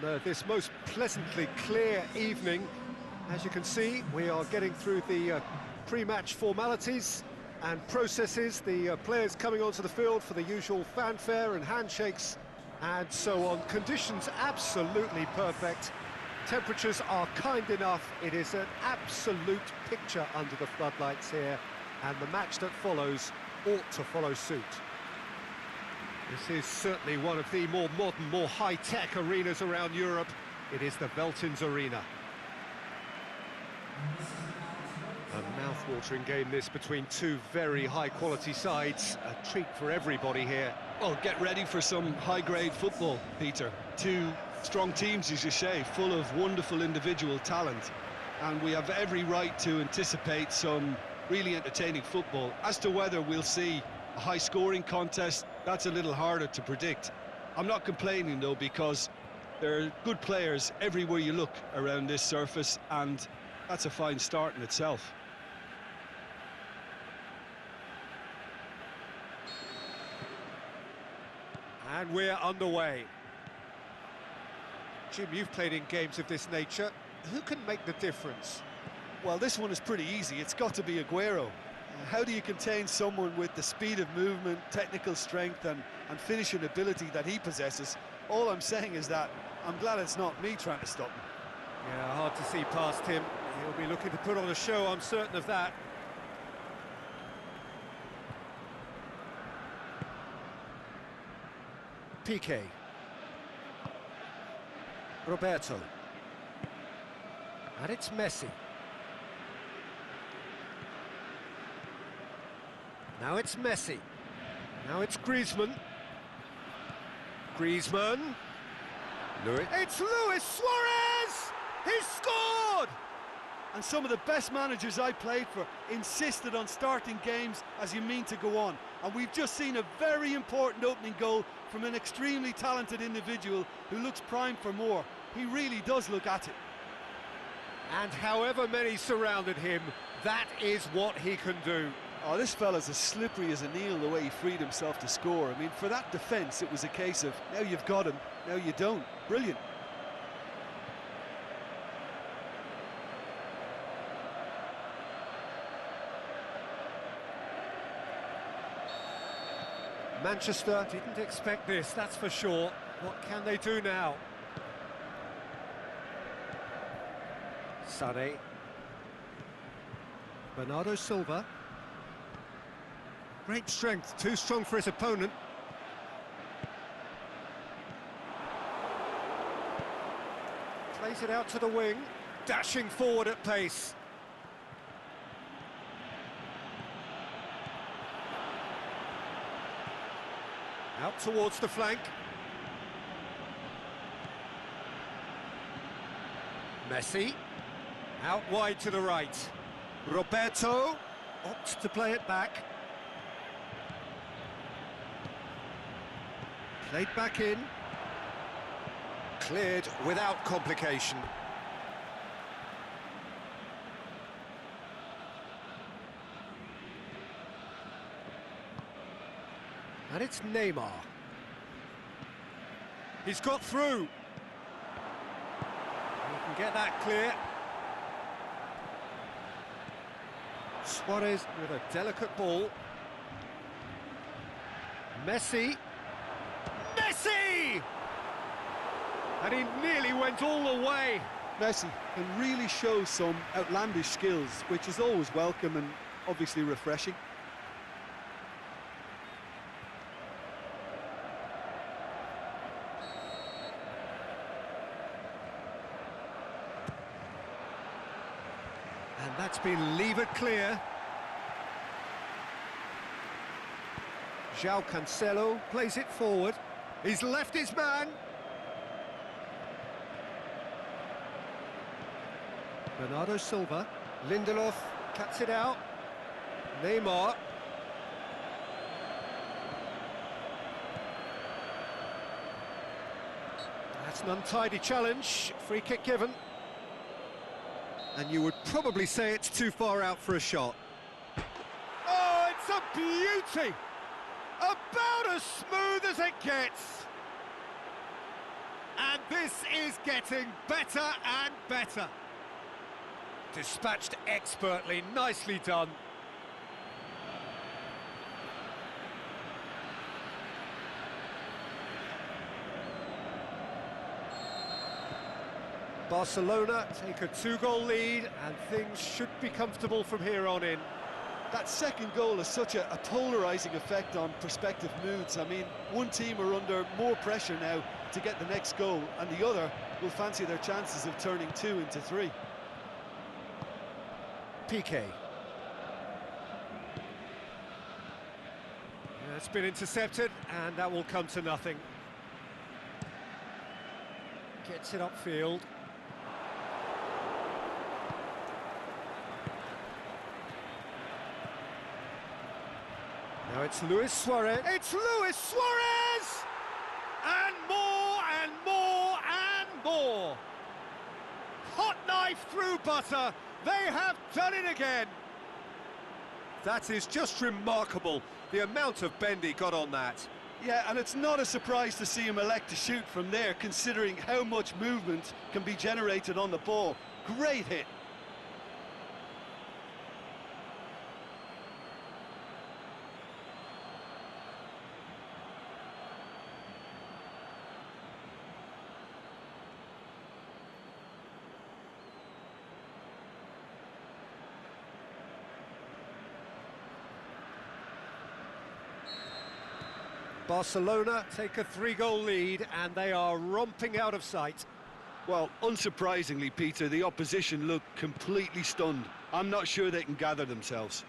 this most pleasantly clear evening. As you can see, we are getting through the pre-match formalities and processes, the players coming onto the field for the usual fanfare and handshakes and so on. Conditions absolutely perfect. Temperatures are kind enough. It is an absolute picture under the floodlights here, and the match that follows ought to follow suit. This is certainly one of the more modern, more high-tech arenas around Europe. It is the Veltins Arena. A mouth-watering game this between two very high-quality sides. A treat for everybody here. Well, get ready for some high-grade football, Peter. Two strong teams, as you say, full of wonderful individual talent. And we have every right to anticipate some really entertaining football. As to whether we'll see a high-scoring contest, that's a little harder to predict. I'm not complaining, though, because there are good players everywhere you look around this surface, and that's a fine start in itself. And we're underway. Jim, you've played in games of this nature. Who can make the difference? Well, this one is pretty easy. It's got to be Aguero. How do you contain someone with the speed of movement, technical strength and finishing ability that he possesses? All I'm saying is that I'm glad it's not me trying to stop him. Yeah, hard to see past him. He'll be looking to put on a show, I'm certain of that. Piqué. Roberto. And it's Messi. Now it's Messi. Now it's Griezmann. Griezmann. It's Luis Suarez! He's scored! And some of the best managers I played for insisted on starting games as you mean to go on. And we've just seen a very important opening goal from an extremely talented individual who looks primed for more. He really does look at it. And however many surrounded him, that is what he can do. Oh, this fella's as slippery as an eel, the way he freed himself to score. I mean, for that defence, it was a case of, now you've got him, now you don't. Brilliant. Manchester didn't expect this, that's for sure. What can they do now? Sané. Bernardo Silva. Great strength, too strong for his opponent. Plays it out to the wing, dashing forward at pace. Out towards the flank. Messi. Out wide to the right. Roberto opts to play it back. Played back in. Cleared without complication. And it's Neymar. He's got through. He can get that clear. Suarez with a delicate ball. Messi. Messi! And he nearly went all the way. Messi can really show some outlandish skills, which is always welcome and obviously refreshing. And that's been levered clear. João Cancelo plays it forward. He's left his man. Bernardo Silva. Lindelof cuts it out. Neymar. That's an untidy challenge. Free kick given. And you would probably say it's too far out for a shot. Oh, it's a beauty! About as smooth as it gets. And This is getting better and better. Dispatched expertly, nicely done. Barcelona take a 2-goal lead, and things should be comfortable from here on in. That second goal has such a polarising effect on prospective moods. I mean, one team are under more pressure now to get the next goal, and the other will fancy their chances of turning 2 into 3. Piqué. It's been intercepted, and that will come to nothing. Gets it upfield. Now it's Luis Suarez. It's Luis Suarez! And more and more and more. Hot knife through butter. They have done it again. That is just remarkable, the amount of bend he got on that. Yeah, and it's not a surprise to see him elect to shoot from there, considering how much movement can be generated on the ball. Great hit. Barcelona take a 3-goal lead, and they are romping out of sight. Well, unsurprisingly, Peter, the opposition look completely stunned. I'm not sure they can gather themselves.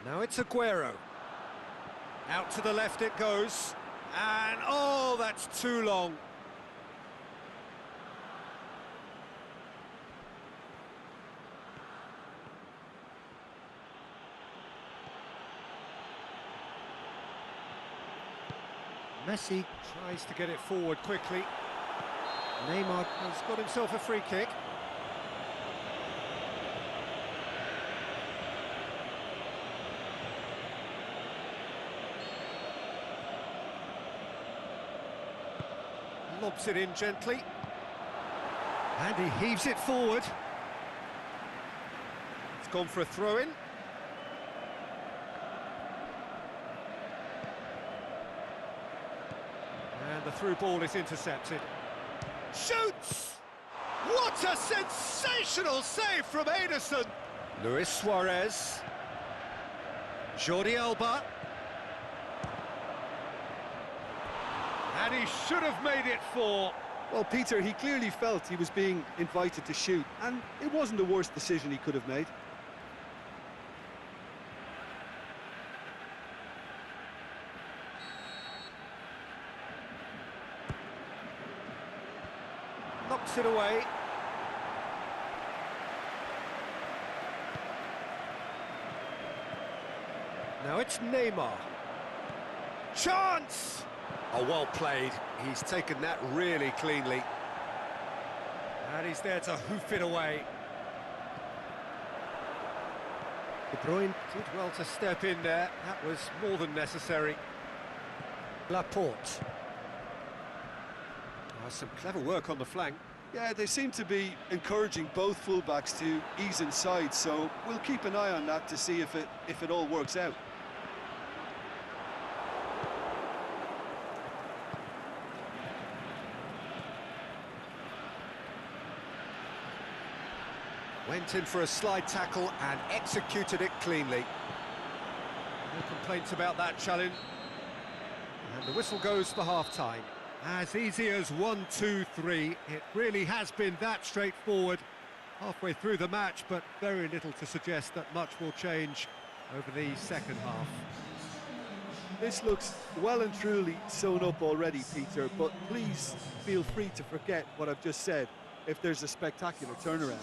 Now it's Aguero. Out to the left it goes. And, oh, that's too long. Messi tries to get it forward quickly. Neymar has got himself a free kick. Lobs it in gently. And he heaves it forward. It's gone for a throw-in. And the through ball is intercepted. Shoots! What a sensational save from Ederson! Luis Suarez. Jordi Alba. And he should have made it 4. Well, Peter, he clearly felt he was being invited to shoot, and it wasn't the worst decision he could have made. Knocks it away. Now it's Neymar. Chance! Oh, well played. He's taken that really cleanly. And he's there to hoof it away. De Bruyne did well to step in there. That was more than necessary. Laporte. Oh, some clever work on the flank. Yeah, they seem to be encouraging both fullbacks to ease inside, so we'll keep an eye on that to see if it all works out. Went in for a slide tackle and executed it cleanly. No complaints about that challenge. And the whistle goes for half-time. As easy as 1, 2, 3. It really has been that straightforward halfway through the match, but very little to suggest that much will change over the second half. This looks well and truly sewn up already, Peter, but please feel free to forget what I've just said if there's a spectacular turnaround.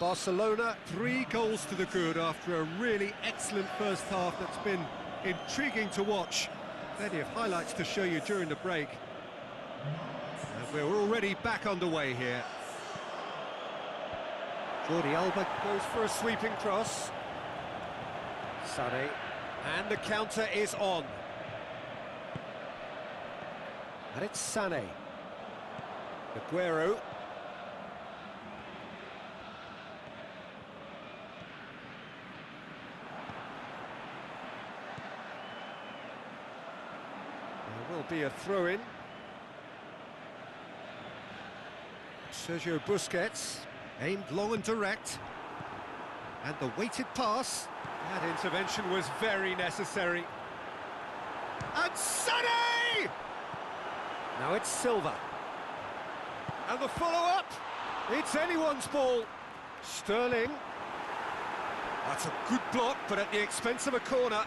Barcelona, 3 goals to the good after a really excellent first half that's been intriguing to watch. Plenty of highlights to show you during the break. And we're already back underway here. Jordi Alba goes for a sweeping cross. Sané, and the counter is on. And it's Sané. Aguero. There will be a throw-in. Sergio Busquets, aimed long and direct. And the weighted pass. That intervention was very necessary. And Sané! Now it's Silva. And the follow-up. It's anyone's ball. Sterling. That's a good block, but at the expense of a corner.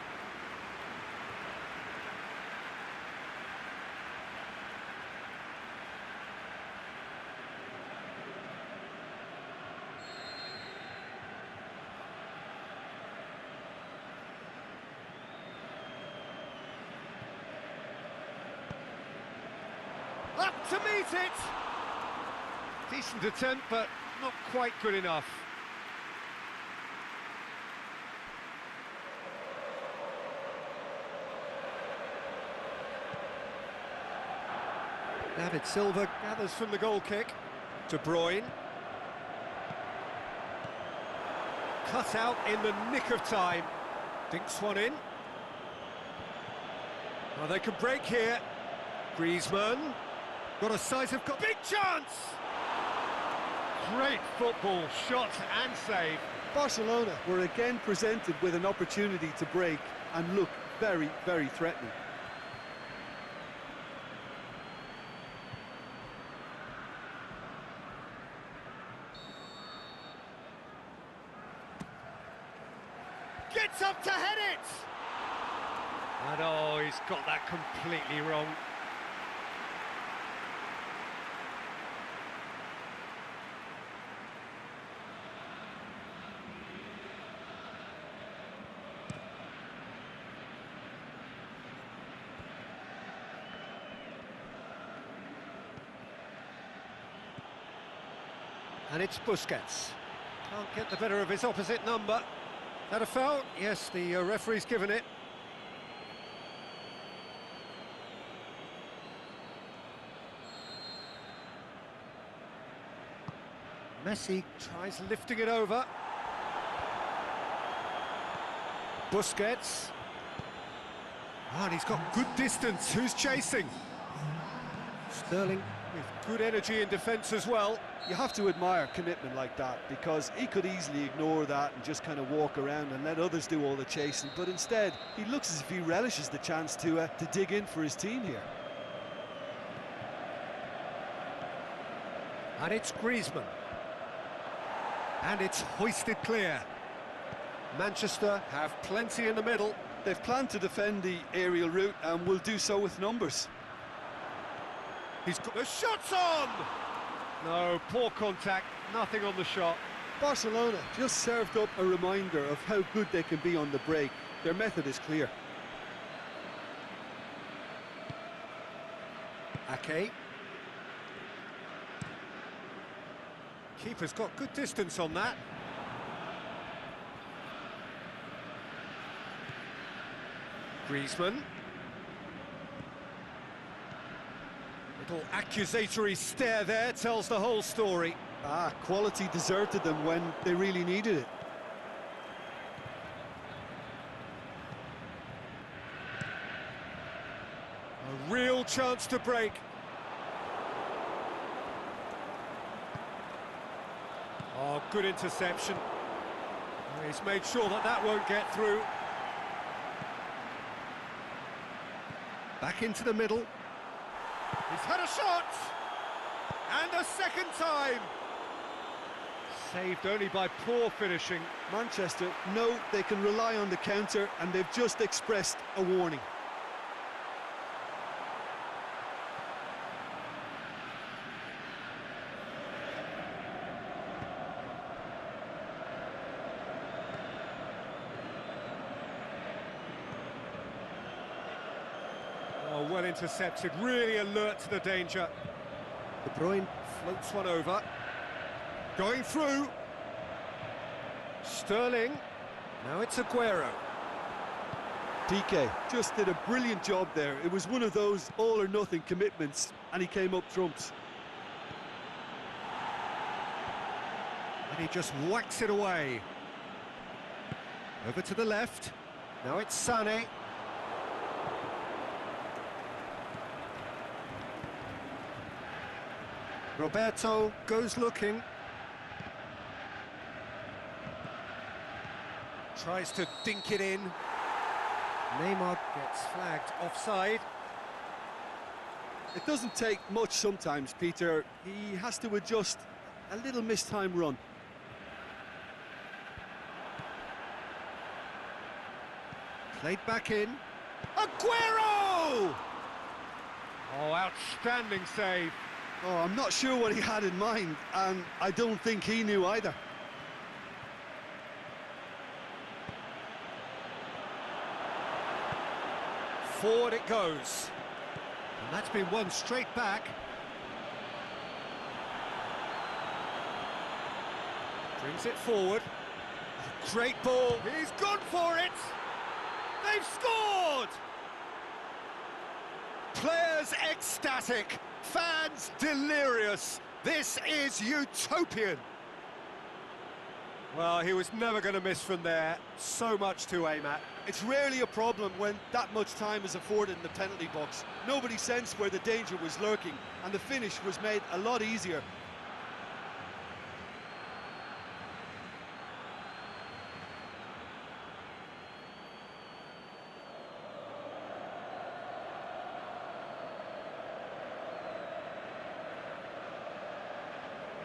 Up to meet it! Decent attempt, but not quite good enough. David Silva gathers from the goal kick. De Bruyne. Cut out in the nick of time. Dinks one in. Well, they can break here. Griezmann. Got a sight of... Big chance! Great football, shot and save. Barcelona were again presented with an opportunity to break and look very, very threatening. Gets up to head it! And oh, he's got that completely wrong. And it's Busquets. Can't get the better of his opposite number. That a foul? Yes, the referee's given it. Messi tries lifting it over. Busquets. Oh, and he's got good distance. Who's chasing? Sterling with good energy in defence as well. You have to admire commitment like that, because he could easily ignore that and just kind of walk around and let others do all the chasing, but instead he looks as if he relishes the chance to dig in for his team here. And it's Griezmann. And it's hoisted clear. Manchester have plenty in the middle. They've planned to defend the aerial route and will do so with numbers. He's got the shots on! No, poor contact, nothing on the shot. Barcelona just served up a reminder of how good they can be on the break. Their method is clear. Ake. Keeper's got good distance on that. Griezmann. Little accusatory stare there tells the whole story. Quality deserted them when they really needed it. A real chance to break. Oh, good interception. He's made sure that that won't get through. Back into the middle. He's had a shot! And a second time! Saved only by poor finishing. Manchester know they can rely on the counter, and they've just expressed a warning. Oh, well intercepted, really alert to the danger. De Bruyne floats one over. Going through. Sterling. Now it's Aguero. Piqué just did a brilliant job there. It was one of those all-or-nothing commitments, and he came up trumps. And he just whacks it away. Over to the left. Now it's Sané. Roberto goes looking. Tries to dink it in. Neymar gets flagged offside. It doesn't take much sometimes, Peter. He has to adjust a little mistimed run. Played back in. Aguero! Oh, outstanding save. Oh, I'm not sure what he had in mind, and I don't think he knew either. Forward it goes. And that's been won straight back. Brings it forward. Great ball. He's gone for it. They've scored! Players ecstatic. Fans delirious. This is utopian. Well, he was never going to miss from there. So much to aim at. It's rarely a problem when that much time is afforded in the penalty box. Nobody sensed where the danger was lurking, and the finish was made a lot easier.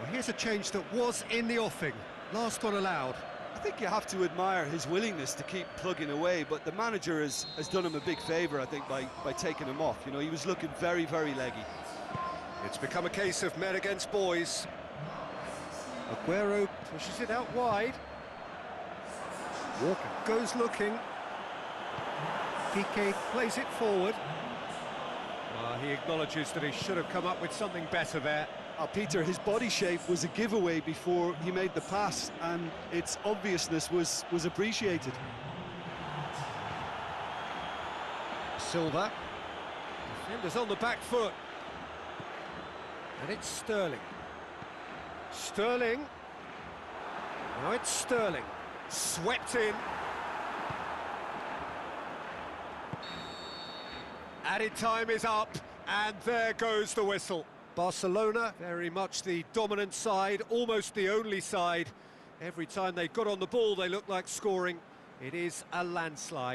Well, here's a change that was in the offing. Last one allowed. I think you have to admire his willingness to keep plugging away, but the manager has done him a big favour, I think, by taking him off. You know, he was looking very, very leggy. It's become a case of men against boys. Aguero pushes it out wide. Walker goes looking. Piqué plays it forward. He acknowledges that he should have come up with something better there. Peter, his body shape was a giveaway before he made the pass, and its obviousness was appreciated. Silva. Defenders on the back foot. And it's Sterling. Sterling. Now it's Sterling. Swept in. Added time is up, and there goes the whistle. Barcelona, very much the dominant side, almost the only side. Every time they got on the ball, they looked like scoring. It is a landslide.